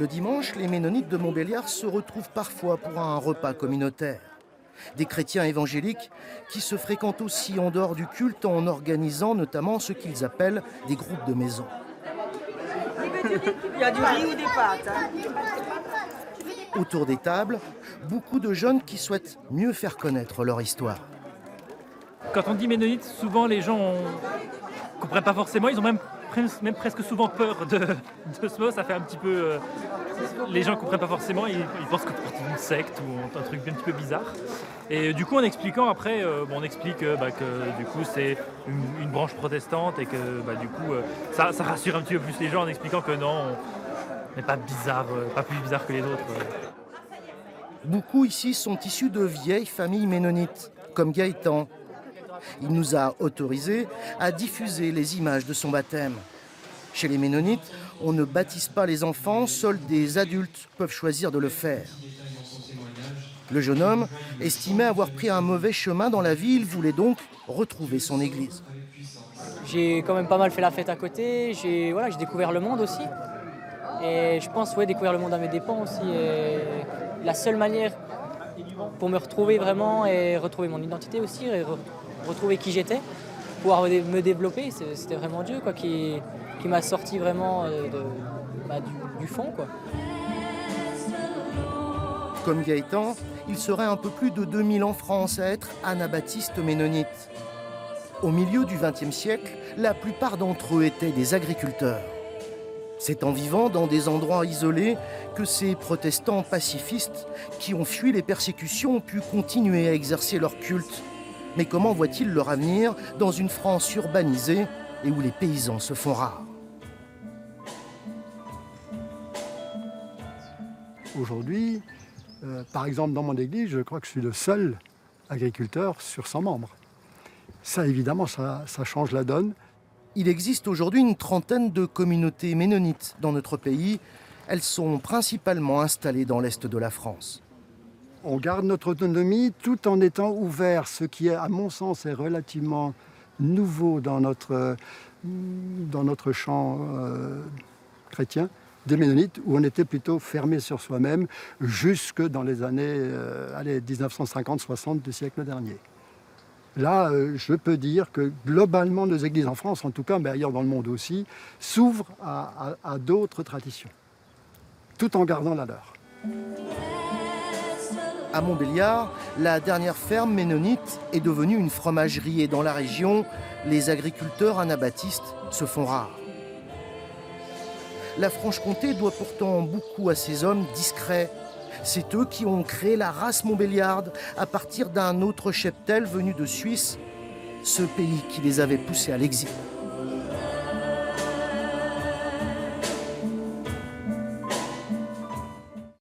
Le dimanche, les Ménonites de Montbéliard se retrouvent parfois pour un repas communautaire. Des chrétiens évangéliques qui se fréquentent aussi en dehors du culte en organisant notamment ce qu'ils appellent des groupes de maison. Il y a du riz ou des pâtes. Autour des tables, beaucoup de jeunes qui souhaitent mieux faire connaître leur histoire. Quand on dit ménonite, souvent les gens ne comprennent pas forcément, ils ont même presque souvent peur de ce mot, ça fait un petit peu... les gens ne comprennent pas forcément, ils pensent que c'est partie d'une secte ou un truc un petit peu bizarre. Et du coup, en expliquant après, on explique que du coup c'est une branche protestante et que du coup ça rassure un petit peu plus les gens en expliquant que non, on n'est pas bizarre, pas plus bizarre que les autres. Beaucoup ici sont issus de vieilles familles ménonites, comme Gaëtan. Il nous a autorisés à diffuser les images de son baptême. Chez les Ménonites, on ne baptise pas les enfants, seuls des adultes peuvent choisir de le faire. Le jeune homme estimait avoir pris un mauvais chemin dans la vie, il voulait donc retrouver son église. J'ai quand même pas mal fait la fête à côté, j'ai découvert le monde aussi. Et je pense découvrir le monde à mes dépens aussi. Et la seule manière pour me retrouver vraiment et retrouver mon identité aussi, et retrouver qui j'étais, pouvoir me développer, c'était vraiment Dieu qui m'a sorti vraiment du fond. Comme Gaëtan, il serait un peu plus de 2000 en France à être anabaptistes ménonites. Au milieu du XXe siècle, la plupart d'entre eux étaient des agriculteurs. C'est en vivant dans des endroits isolés que ces protestants pacifistes qui ont fui les persécutions ont pu continuer à exercer leur culte. Mais comment voient-ils leur avenir dans une France urbanisée et où les paysans se font rares ? Aujourd'hui, par exemple dans mon église, je crois que je suis le seul agriculteur sur 100 membres. Ça évidemment, ça change la donne. Il existe aujourd'hui une trentaine de communautés ménonites dans notre pays. Elles sont principalement installées dans l'est de la France. On garde notre autonomie tout en étant ouvert, ce qui, à mon sens, est relativement nouveau dans notre champ chrétien des Ménonites, où on était plutôt fermé sur soi-même jusque dans les années 1950-60 du siècle dernier. Là, je peux dire que globalement, nos églises en France, en tout cas, mais ailleurs dans le monde aussi, s'ouvrent à d'autres traditions, tout en gardant la leur. À Montbéliard, la dernière ferme ménonite est devenue une fromagerie et dans la région, les agriculteurs anabaptistes se font rares. La Franche-Comté doit pourtant beaucoup à ces hommes discrets. C'est eux qui ont créé la race montbéliarde à partir d'un autre cheptel venu de Suisse, ce pays qui les avait poussés à l'exil.